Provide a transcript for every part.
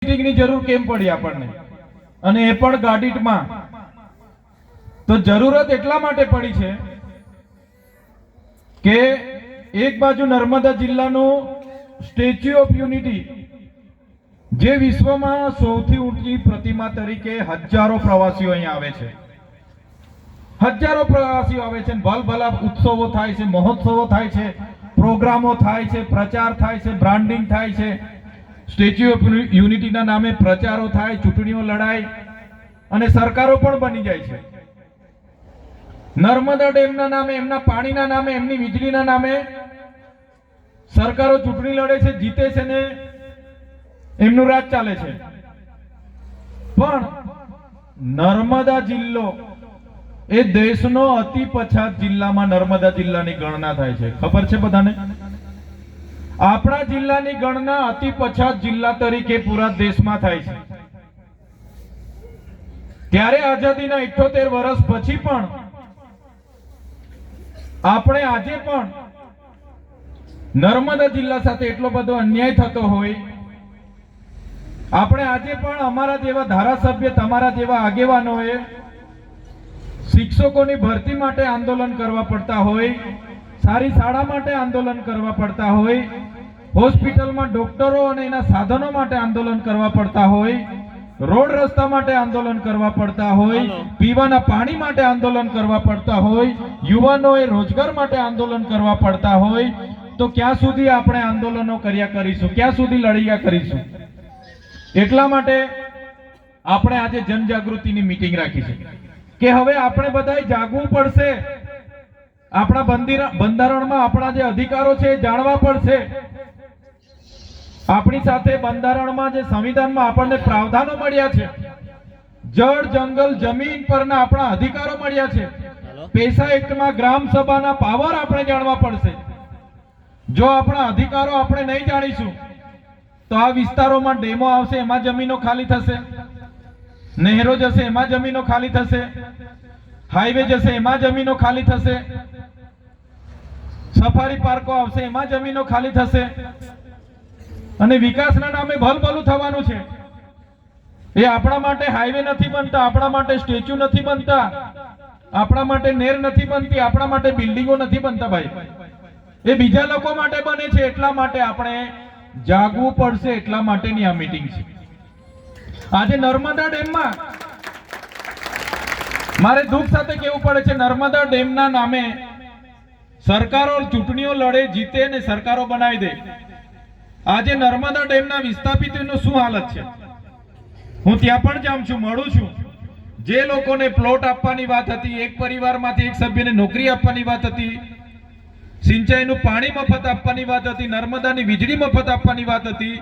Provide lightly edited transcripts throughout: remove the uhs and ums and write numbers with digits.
ની જરૂર કેમ પડી આપણને, અને એ પણ ગાડીમાં? તો જરૂરત એટલા માટે પડી છે કે એક બાજુ નર્મદા જિલ્લાનું સ્ટેચ્યુ ઓફ યુનિટી, જે વિશ્વમાં સૌથી ઊંચી પ્રતિમા તરીકે હજારો પ્રવાસીઓ અહીંયા આવે છે, હજારો પ્રવાસીઓ આવે છે, ભલભલા ઉત્સવો થાય છે, મહોત્સવો થાય છે, પ્રોગ્રામો થાય છે, પ્રચાર થાય છે, બ્રાન્ડિંગ થાય છે, સ્ટેચ્યુ ઓફ યુનિટીના નામે પ્રચારો થાય, ચૂંટણીઓ લડાય અને સરકારો પણ બની જાય છે. નર્મદા ડેમના નામે, એમના પાણીના નામે, એમની વીજળીના નામે સરકારો ચૂંટણી લડે છે, જીતે છે ને એમનું રાજ ચાલે છે. પણ નર્મદા જિલ્લો એ દેશનો અતિ પછાત જિલ્લામાં નર્મદા જિલ્લાની ગણના થાય છે. ખબર છે બધાને? આપણા જિલ્લાની ગણના અતિ પછાત જિલ્લા તરીકે પૂરા દેશમાં થાય છે. ત્યારે આઝાદીના 78 વર્ષ પછી પણ આપણે આજે પણ નર્મદા જિલ્લા સાથે એટલો બધો અન્યાય થતો હોય, આપણે આજે પણ અમારા જેવા ધારાસભ્ય, તમારા જેવા આગેવાનોએ શિક્ષકોની ભરતી માટે આંદોલન કરવા પડતા હોય, સારી શાળા માટે આંદોલન કરવા પડતા હોય, હોસ્પિટલમાં ડોક્ટરો અને એના સાધનો માટે આંદોલન કરવા પડતા હોય, રોડ રસ્તા માટે આંદોલન કરવા પડતા હોય, પીવાના પાણી માટે આંદોલન કરવા પડતા હોય, યુવાનોએ રોજગાર માટે આંદોલન કરવા પડતા હોય, તો ક્યાં સુધી આપણે આંદોલનો કર્યા કરીશું? ક્યાં સુધી લડ્યા કરીશું? એટલા માટે આપણે આજે જનજાગૃતિની મીટિંગ રાખી છે કે હવે આપણે બધાએ જાગવું પડશે. આપણા બંધારણમાં આપણા જે અધિકારો છે એ જાણવા પડશે. આપણી સાથે બંધારણમાં જે સંવિધાનમાં આપણને પ્રાવધાનો મળ્યા છે, જળ, જંગલ, જમીન પરના આપણા અધિકારો મળ્યા છે, પેસા એક્ટમાં ગ્રામ સભાના પાવર આપણે જાણવા પડશે. જો આપણા અધિકારો આપણે નહીં જાણીશું તો આ વિસ્તારોમાં ડેમો આવશે, એમાં જમીનો ખાલી થશે, નહેરો જશે, એમાં જમીનો ખાલી થશે, હાઈવે જશે, એમાં જમીનો ખાલી થશે, સફારી પાર્કો આવશે, એમાં જમીનો ખાલી થશે, અને વિકાસના નામે ભલભલું થવાનું છે. એ આપણા માટે હાઈવે નથી બનતા, આપણા માટે સ્ટેચ્યુ નથી બનતા, આપણા માટે નેર નથી બનતી, આપણા માટે બિલ્ડિંગો નથી બનતા ભાઈ, એ બીજા લોકો માટે બને છે. એટલા માટે આપણે જાગવું પડશે, એટલા માટેની આ મીટિંગ છે. આજે નર્મદા ડેમમાં મારે દુઃખ સાથે કહેવું પડે છે, નર્મદા ડેમના નામે સરકારો ચૂંટણીઓ લડે, જીતે ને સરકારો બનાવી દે. આજે નર્મદા ડેમના વિસ્થાપિતોનો શું હાલત છે? હું ત્યાં પણ જાઉં છું, મળું છું. જે લોકોને પ્લોટ આપવાની વાત હતી, એક પરિવારમાંથી એક સભ્યને નોકરી આપવાની વાત હતી, સિંચાઈનું પાણી મફત આપવાની વાત હતી, નર્મદાની વીજળી મફત આપવાની વાત હતી,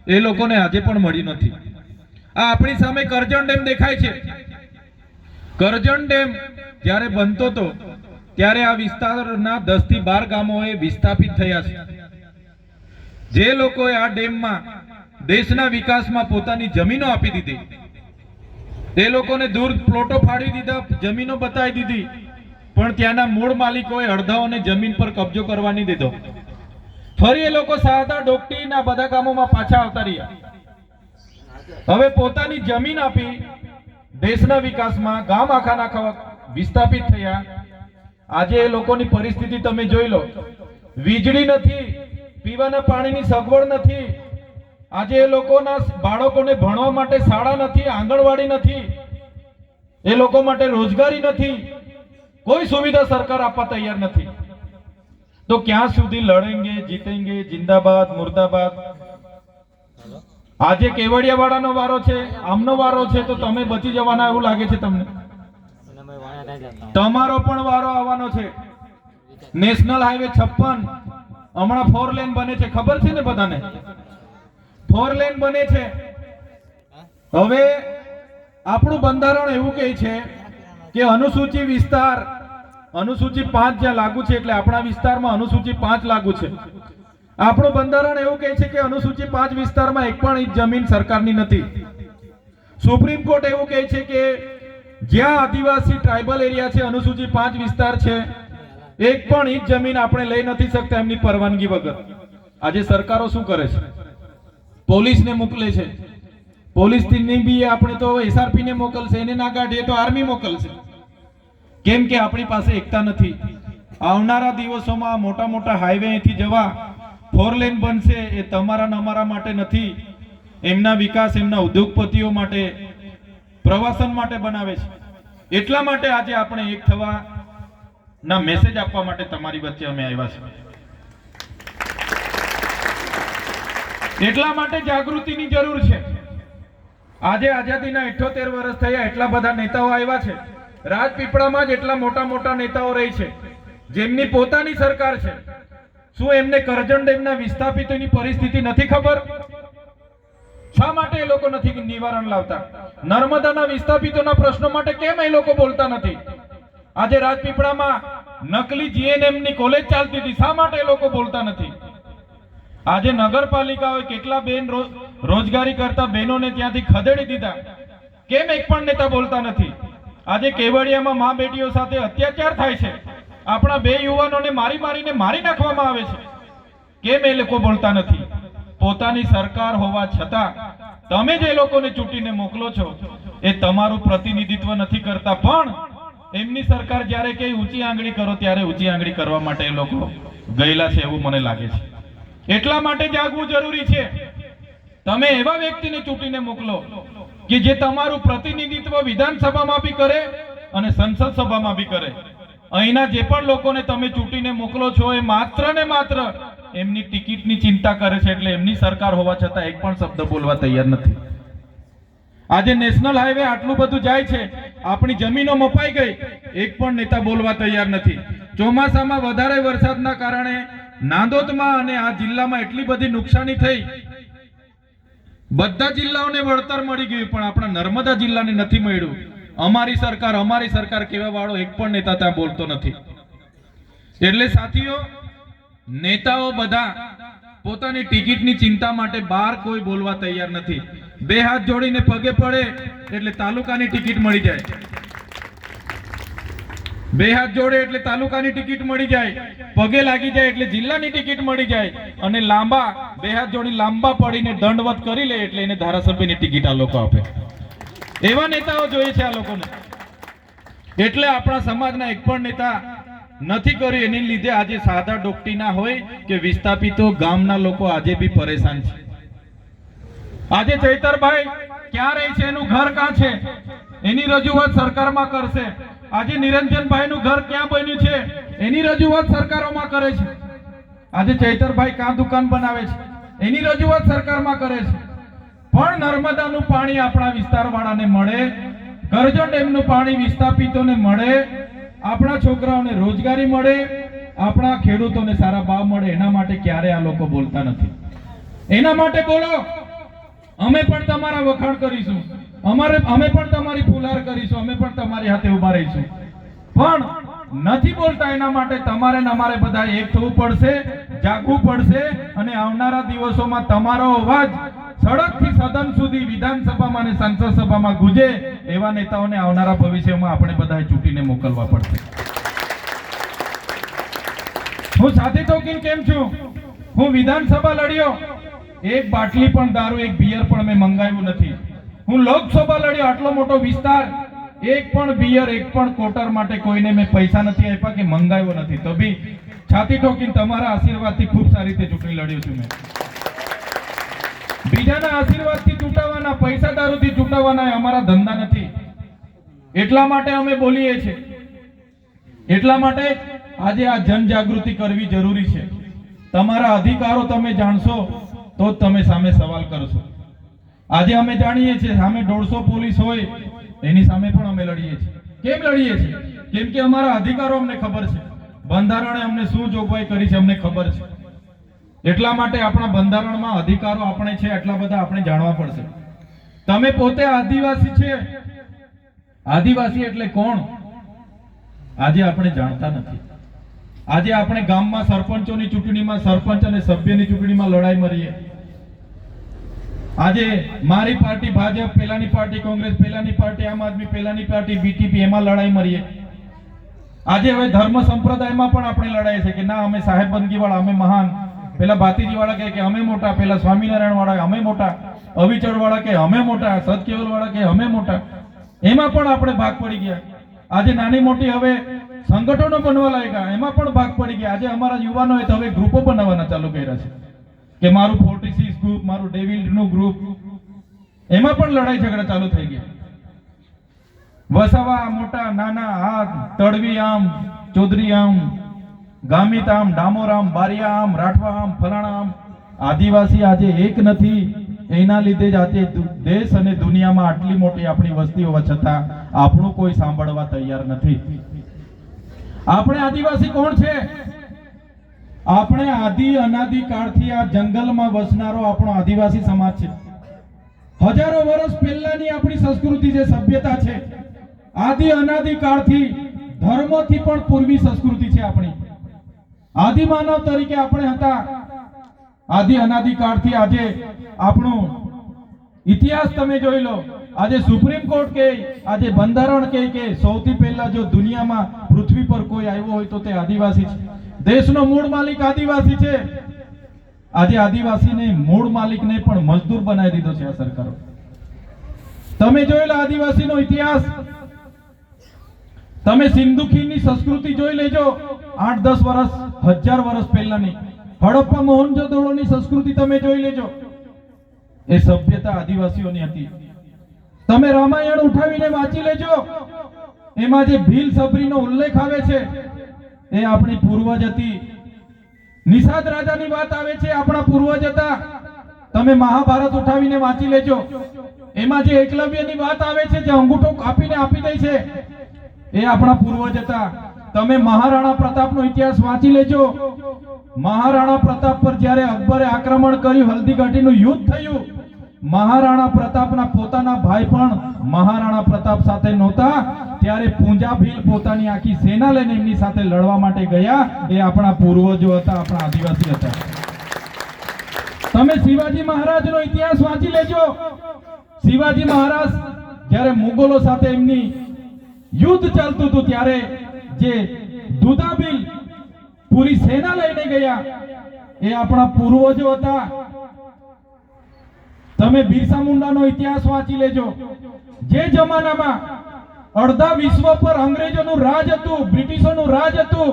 એ લોકોને આજે પણ મળી નથી. આ આપણી સામે કરજણ ડેમ દેખાય છે. કરજણ ડેમ જ્યારે બનતો હતો ત્યારે આ વિસ્તારના 10 થી 12 ગામોએ વિસ્થાપિત થયા છે. જે લોકોએ આ ડેમમાં દેશના વિકાસમાં પોતાની જમીનો આપી દીધી, એ લોકોને દૂર પ્લોટો ફાડી દીધા, જમીનો બતાવી દીધી, પણ ત્યાંના મૂળ માલિકોએ અડધાઓને જમીન પર કબજો કરવા નહીં દીધો. ફરી એ લોકો સાદા ડોકટીના બધા કામોમાં પાછા આવતા રહ્યા. હવે પોતાની જમીન આપી દેશના વિકાસમાં ગામ આખા વિસ્થાપિત થયા. આજે એ લોકોની પરિસ્થિતિ તમે જોઈ લો. વીજળી નથી, પીવાના પાણીની સગવડ નથી, આજે એ લોકોના બાળકોને ભણવા માટે શાળા નથી, આંગણવાડી નથી, એ લોકો માટે રોજગારી નથી, કોઈ સુવિધા સરકાર આપવા તૈયાર નથી. તો ક્યાં સુધી લડેંગે, જીતેંગે? જિંદાબાદ, મુર્દાબાદ. આજે કેવડિયા વાળાનો વારો છે, આમનો વારો છે, તો તમે બચી જવાના એવું લાગે છે તમને? તમારો પણ વારો આવવાનો છે. નેશનલ હાઈવે 56 હમણાં 4 લેન બને છે, ખબર છે ને બધાને? 4 લેન બને છે. હવે આપણું બંધારણ એવું કહે છે કે અનુસૂચિ વિસ્તાર, અનુસૂચિ 5 જ્યાં લાગુ છે, એટલે આપણા વિસ્તારમાં અનુસૂચિ 5 લાગુ છે. આપણું બંધારણ એવું કહે છે કે અનુસૂચિ 5 વિસ્તારમાં એક પણ ઇંચ જમીન સરકારની નથી. સુપ્રીમ કોર્ટ એવું કહે છે કે જ્યાં આદિવાસી ટ્રાઇબલ એરિયા છે, અનુસૂચિ 5 વિસ્તાર છે, એક પણ ઇંચ જમીન આપણે લઈ નથી શકતા એમની પરવાનગી વગર. આજે સરકારો શું કરે છે? પોલીસને મોકલે છે, પોલીસની બી આપણે તો એસઆરપી ને મોકલશે, એને ના કાઢીએ તો આર્મી મોકલશે. કેમ કે આપણી પાસે એકતા નથી. આવનારા દિવસોમાં મોટા મોટા હાઈવે અહીંથી જવા 4 લેન બનશે, એ તમારા ને અમારા માટે નથી, એમના વિકાસ, એમના ઉદ્યોગપતિઓ માટે, પ્રવાસન માટે બનાવે છે. એટલા માટે આજે આપણે એક થવા ના મેસેજ આપવા માટે તમારી વચ્ચે અમે આવ્યા છે. એટલા માટે જાગૃતિની જરૂર છે. આજે આઝાદીના 78 વર્ષ થયા, એટલા બધા નેતાઓ આવ્યા છે. રાજપીપળામાં જ એટલા મોટા મોટા નેતાઓ રહી છે જેમની પોતાની સરકાર છે. શું એમને કરજણ ડેમના વિસ્થાપિતોની પરિસ્થિતિ નથી ખબર? શા માટે એ લોકો નથી નિવારણ લાવતા? નર્મદાના વિસ્થાપિતોના પ્રશ્નો માટે કેમ એ લોકો બોલતા નથી? આજે રાજપીપળામાં નકલી જીએનએમ ની કોલેજ ચાલતી હતી, શા માટે એ લોકો બોલતા નથી? આજે નગરપાલિકાઓએ કેટલા બેન રોજગારી કરતા બહેનોને ત્યાંથી ખદેડી દીધા, કેમ એક પણ નેતા બોલતા નથી? આજે કેવડિયામાં મા બેટીઓ સાથે અત્યાચાર થાય છે, આપણા 2 યુવાનોને મારીને મારી નાખવામાં આવે છે, કેમ એ લોકો બોલતા નથી? પોતાની સરકાર હોવા છતાં તમે જે લોકોને ચૂંટીને મોકલો છો એ તમારું પ્રતિનિધિત્વ નથી કરતા, પણ એમની સરકાર જ્યારે કે ઊંચી આંગળી કરો ત્યારે ઊંચી આંગળી કરવા માટે એ લોકો ગયેલા છે એવું મને લાગે છે. એટલા માટે જાગવું જરૂરી છે. તમે એવા વ્યક્તિને ચૂંટીને મોકલો કે જે તમારું પ્રતિનિધિત્વ વિધાનસભામાં બી કરે અને સંસદ સભામાં બી કરે. અહીંના જે પણ લોકોને તમે ચૂંટીને મોકલો છો એ માત્ર ને માત્ર એમની ટિકિટની ચિંતા કરે છે, એટલે એમની સરકાર હોવા છતાં એક પણ શબ્દ બોલવા તૈયાર નથી. આજે નેશનલ હાઈવે આટલું બધું જાય છે, આપણી જમીનો મપાઈ ગઈ, એક પણ નેતા બોલવા તૈયાર નથી. ચોમાસામાં વધારે વરસાદના કારણે નાંદોદમાં અને આ જિલ્લામાં એટલી બધી નુકસાની થઈ, બધા જિલ્લાઓને વળતર મળી ગયું, પણ આપણા નર્મદા જિલ્લાને નથી મળ્યું. અમારી સરકાર કહેવા વાળો એક પણ નેતા ત્યાં બોલતો નથી. એટલે સાથીઓ, નેતાઓ બધા પોતાની ટિકિટની ચિંતા માટે બહાર કોઈ બોલવા તૈયાર નથી. 2 હાથ જોડીને પગે પડે એટલે તાલુકાની ટિકિટ મળી જાય, 2 હાથ જોડે એટલે તાલુકાની ટિકિટ મળી જાય, પગે લાગી જાય એટલે જિલ્લાની ટિકિટ મળી જાય, અને 2 હાથ જોડી લાંબા પડીને દંડવત કરી લે એટલે એને ધારાસભ્યની ટિકિટ આ લોકો આપે. એવા નેતાઓ જોઈએ છે આ લોકોને. એટલે આપણા સમાજના એક પણ નેતા નથી કર્યું. એની લીધે આજે સાદા ડોકટીના હોય કે વિસ્થાપિતો, ગામના લોકો આજે બી પરેશાન છે. આજે ચૈતરભાઈ ક્યાં રહે છે, એનું ઘર ક્યાં છે, એની રજૂઆત સરકારમાં કરશે. આજે નિરંજનભાઈ નું ઘર ક્યાં બન્યું છે, એની રજૂઆત સરકારોમાં કરે છે. આજે ચૈતરભાઈ ક્યાં દુકાન બનાવે છે, એની રજૂઆત સરકારમાં કરે છે. પણ નર્મદાનું પાણી આપણા વિસ્તારવાળાને મળે, કરજણ ડેમનું પાણી વિસ્થાપિતોને મળે, આપણા છોકરાઓને રોજગારી મળે, આપણા ખેડૂતોને સારા ભાવ મળે, એના માટે ક્યારે આ લોકો બોલતા નથી. એના માટે બોલો. અમે પણ તમારા વખાણ કરીશું, અમે પણ તમારી ફુલહાર કરીશું, અમે પણ તમારી હાથે ઉભા રહીશું. પણ નથી બોલતા, એના માટે તમારે ને અમારે બધા એક થવું પડશે, જાગવું પડશે. અને આવનારા દિવસોમાં તમારો અવાજ સડકથી સદન સુધી, વિધાનસભામાં અને સંસદ સભામાં ગુંજે એવા નેતાઓને આવનારા ભવિષ્યમાં આપણે બધાએ ચૂંટીને મોકલવા પડશે. હું સાથી ટોકીને કેમ છું? હું વિધાનસભા લડ્યો, એક બાટલી પણ દારૂ, એક બિયર પણ મેં મંગાવ્યું નથી. હું લોકસભા લડ્યો, આટલો મોટો વિસ્તાર, એક પણ બિયર, એક પણ કોટર માટે કોઈને મેં પૈસા નથી આપ્યા કે મંગાવ્યો નથી. તો બી છાતી ઠોકીને તમારા આશીર્વાદથી ખૂબ સારી રીતે ચૂંટણી લડ્યો છું મેં. બીજાના આશીર્વાદથી ચૂંટાવાના, પૈસા દારૂથી ચૂંટાવાના એ અમારા ધંધા નથી. એટલા માટે અમે બોલીએ છીએ. એટલા માટે આજે આ જનજાગૃતિ કરવી જરૂરી છે. તમારા અધિકારો તમે જાણશો તો તમે સામે સવાલ કરશો. આજે અમે જાણીએ છીએ સામે 150 પોલીસ હોય, એની સામે પણ અમે લડીએ છીએ. કેમ લડીએ છીએ? કેમ કે અમારા અધિકારો અમને ખબર છે, બંધારણે અમને શું જોગવાઈ કરી છે અમને ખબર છે. એટલા માટે આપણા બંધારણમાં અધિકારો આપણે છે, એટલા બધા આપણે જાણવા પડશે. તમે પોતે આદિવાસી છે, આદિવાસી એટલે કોણ આજે આપણે જાણતા નથી. આજે આપણે ગામમાં સરપંચોની ચૂંટણીમાં, સરપંચ અને સભ્યની ચૂંટણીમાં લડાઈ મરીએ. આજે મારી પાર્ટી ભાજપ, પેલાની પાર્ટી કોંગ્રેસ, પેલાની પાર્ટી આમ આદમી, પેલાની પાર્ટી બીટીપી, એમાં લડાઈ મરીએ. આજે હવે ધર્મ સંપ્રદાયમાં પણ આપણે લડાઈ છે કે ના અમે સાહેબબંધી વાળા, અમે મહાન. પેલા ભાતીજી વાળા કહે કે અમે મોટા, પેલા સ્વામિનારાયણ વાળા અમે મોટા. અવિચળ વાળા કે અમે મોટા, સતકેવલ વાળા કે અમે મોટા, એમાં પણ આપણે ભાગ પડી ગયા. આજે નાની મોટી હવે સંગઠનો બનવા લાગ્યા, એમાં પણ ભાગ પડી ગયા. આજે અમારા યુવાનોએ તો હવે ગ્રુપો બનાવવાના ચાલુ કર્યા છે કે મારું 46 ગ્રુપ, મારું ડેવિડનું ગ્રુપ, એમાં પણ લડાઈ ઝઘડા ચાલુ થઈ ગયા. વસાવા મોટા નાના, હાથ તડવી આમ, ચૌધરી આમ, ગામિત આમ, ડામોર આમ, બારિયા આમ, રાઠવા આમ, ફલાણા આમ. આદિવાસી આજે એક નથી. એના લીધે જ આજે દેશ અને દુનિયામાં આટલી મોટી આપણી વસ્તી હોવા છતાં આપણું કોઈ સાંભળવા તૈયાર નથી. આપણે આદિવાસી કોણ છે? આપણે આદિ અનાદિ કાળથી આ જંગલમાં વસનારો આપણો આદિવાસી સમાજ છે. હજારો વર્ષ પહેલાની આપણી સંસ્કૃતિ છે, સભ્યતા છે. આદિ અનાદિ કાળથી ધર્મથી પણ પૂર્વી સંસ્કૃતિ છે આપણી. આદિ માનવ તરીકે આપણે હતા. આદિ અનાદિ કાળથી આજે આપણો ઇતિહાસ તમે જોઈ લો. આજે સુપ્રીમ કોર્ટ કે આજે બંધારણ કે સૌથી પહેલા જો દુનિયામાં પૃથ્વી પર કોઈ આવ્યો હોય તો તે આદિવાસી છે. દેશનો મૂળ માલિક આદિવાસી છે. આજે આદિવાસીને મૂળ માલિકને પણ મજદૂર બનાવી દીધો છે આ સરકારો. તમે જોઈ લો આદિવાસીનો ઇતિહાસ. તમે સિંધુ ખીણની સંસ્કૃતિ જોઈ લેજો, 8-10 વર્ષ, 1000 વર્ષ પહેલાની. હડપ્પા મોહનજોદડોની સંસ્કૃતિ તમે જોઈ લેજો. એ સભ્યતા આદિવાસીઓની હતી. તમે રામાયણ ઉઠાવીને વાંચી લેજો, એમાં જે ભીલ સબરીનો ઉલ્લેખ આવે છે એ આપણી પૂર્વજ હતી. નિષાદ રાજાની વાત આવે છે, આપણા પૂર્વજ હતા. તમે મહાભારત ઉઠાવીને વાંચી લેજો, એમાં જે એકલવ્યની વાત આવે છે, જે અંગૂઠો કાપીને આપી દે છે, એ આપણા પૂર્વજ હતા. તમે મહારાણા પ્રતાપનો ઇતિહાસ વાંચી લેજો. મહારાણા પ્રતાપ પર જ્યારે અકબરે આક્રમણ કર્યું, હલ્દીઘાટીનું યુદ્ધ થયું, મહારાણા પ્રતાપના પોતાના ભાઈ પણ મહારાણા પ્રતાપ સાથે નહોતા. ત્યારે પૂંજા ભીલ પોતાની આખી સેના લઈને એમની સાથે લડવા માટે ગયા. એ આપણા પૂર્વજો હતા, આપણા આદિવાસી હતા. તમે શિવાજી મહારાજનો ઇતિહાસ વાંચી લેજો. શિવાજી મહારાજ જ્યારે મુગલો સાથે એમની યુદ્ધ ચાલતું હતું ત્યારે જે દુધાબીલ પૂરી સેના લઈને ગયા એ આપણા પૂર્વજો હતા. તમે બિરસા મુંડાનો ઇતિહાસ વાંચી લેજો. જે જમાનામાં અડધા વિશ્વ પર અંગ્રેજોનું રાજ હતું, બ્રિટિશોનું રાજ હતું,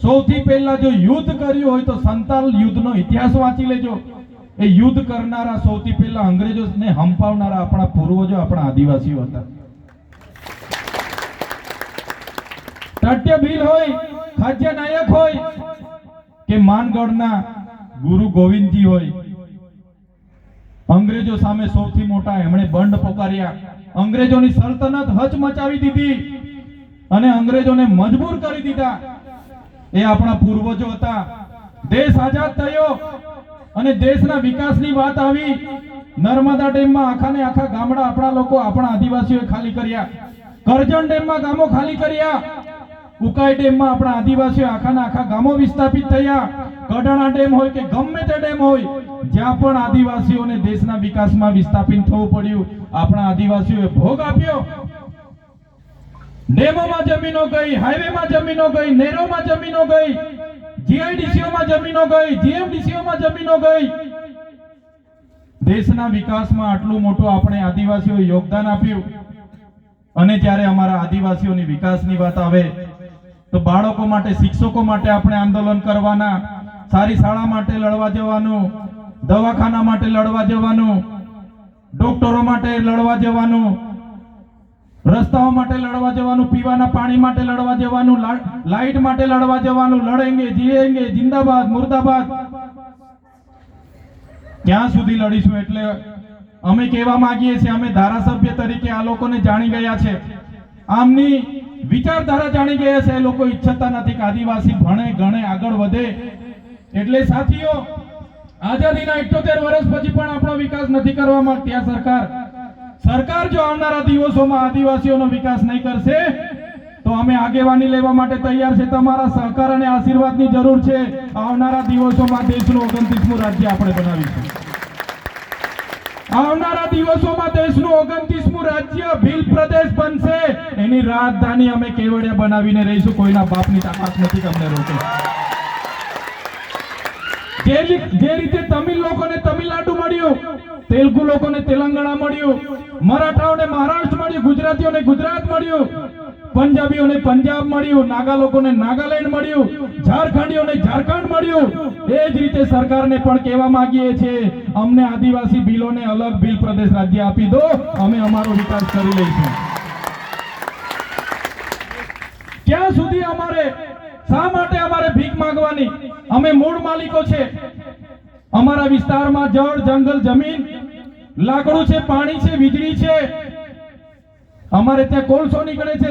સૌથી પહેલા જો યુદ્ધ કર્યું હોય તો સંતાલ યુદ્ધનો ઇતિહાસ વાંચી લેજો. એ યુદ્ધ કરનારા સૌથી પહેલા અંગ્રેજોને હંપાવનારા આપણા પૂર્વજો, આપણા આદિવાસીઓ હતા. ટટ્ય ભીલ હોય, ખાદ્ય નાયક હોય કે માનગઢના ગુરુ ગોવિંદજી હોય, અંગ્રેજો સામે સૌથી મોટા એમણે બંડ પોકાર્યા. અંગ્રેજોની સલ્તનત હચમચાવી દીધી અને અંગ્રેજોને મજબૂર કરી દીધા. એ આપણા પૂર્વજો હતા. દેશ આઝાદ થયો અને દેશના વિકાસની વાત આવી. નર્મદા ડેમમાં આખાને આખા ગામડા આપણા લોકો, આપણા આદિવાસીઓએ ખાલી કર્યા. કરજણ ડેમમાં ગામો ખાલી કર્યા. ઉકાઈ ડેમમાં આપણા આદિવાસીઓ આખાના આખા ગામો વિસ્થાપિત થયા. કડાણા ડેમ હોય કે ગમે તે ડેમ હોય, જ્યાં પણ આદિવાસીઓને દેશના વિકાસમાં વિસ્થાપિત થવું પડ્યું, આપણા આદિવાસીઓએ ભોગ આપ્યો. ડેમોમાં જમીનો ગઈ, હાઈવેમાં જમીનો ગઈ, નહેરોમાં જમીનો ગઈ, જીઆઈડીસીઓમાં જમીનો ગઈ, જીએમડીસીઓમાં જમીનો ગઈ. દેશના વિકાસમાં આટલું મોટું આપણે આદિવાસીઓએ યોગદાન આપ્યું. અને જ્યારે અમારા આદિવાસીઓની વિકાસની વાત આવે તો બાળકો માટે, શિક્ષકો માટે આપણે આંદોલન કરવાના, સારી શાળા માટે લડવા જવાનું, દવાખાના માટે લડવા જવાનું, ડોક્ટરો માટે લડવા જવાનું, રસ્તાઓ માટે લડવા જવાનું, પીવાના પાણી માટે લડવા જવાનું, લાઈટ માટે લડવા જવાનું. લડેંગે, જીએંગે, જિંદાબાદ, મુર્દાબાદ. ક્યાં સુધી લડીશું? એટલે અમે કહેવા માંગીએ છીએ, અમે ધારાસભ્ય તરીકે આ લોકોને જાણી ગયા છે, આમની વિચારધારા જાણી ગયા છે. એ લોકો ઈચ્છતા નથી કે આદિવાસી ભણે ગણે આગળ વધે. એટલે સાથીઓ, આઝાદીના 78 વર્ષ પછી પણ આપણો વિકાસ નથી કરવા માંગતી આ સરકાર. જો આવનારા દિવસોમાં આદિવાસીઓનો વિકાસ નહીં કરશે તો અમે આગેવાની લેવા માટે તૈયાર છે. તમારા સહકાર અને આશીર્વાદની જરૂર છે. આવનારા દિવસોમાં દેશનું 29મું રાજ્ય આપણે બનાવીશું. આવનારા દિવસોમાં દેશનું 29મું રાજ્ય ભીલ પ્રદેશ બનશે. એની રાજધાની અમે કેવડિયા બનાવીને રહીશું. કોઈના બાપની તાકાત નથી કે અમને રોકે. જે રીતે તમિલ લોકોને તમિલનાડુ મળ્યું, તેલુગુ લોકોને તેલંગાણા મળ્યું, મરાઠાઓને મહારાષ્ટ્ર મળ્યું, ગુજરાતીઓને ગુજરાત મળ્યું, પંજાબીઓને પંજાબ મળ્યું, નાગા લોકોને નાગાલેન્ડ મળ્યું, ઝારખંડીઓને ઝારખંડ મળ્યું, એ જ રીતે સરકારને પણ કહેવા માંગીએ છીએ, અમને આદિવાસી બિલોને અલગ બિલ પ્રદેશ રાજ્ય આપી દો, અમે અમારો વિકાસ કરી લઈશું. ક્યાં સુધી અમારે, શા માટે અમારે ભીખ માંગવાની? અમે મૂળ માલિકો છે. અમારા વિસ્તારમાં જળ, જંગલ, જમીન, લાકડું છે, પાણી છે, વીજળી છે, અમારે ત્યાં કોલસો નીકળે છે.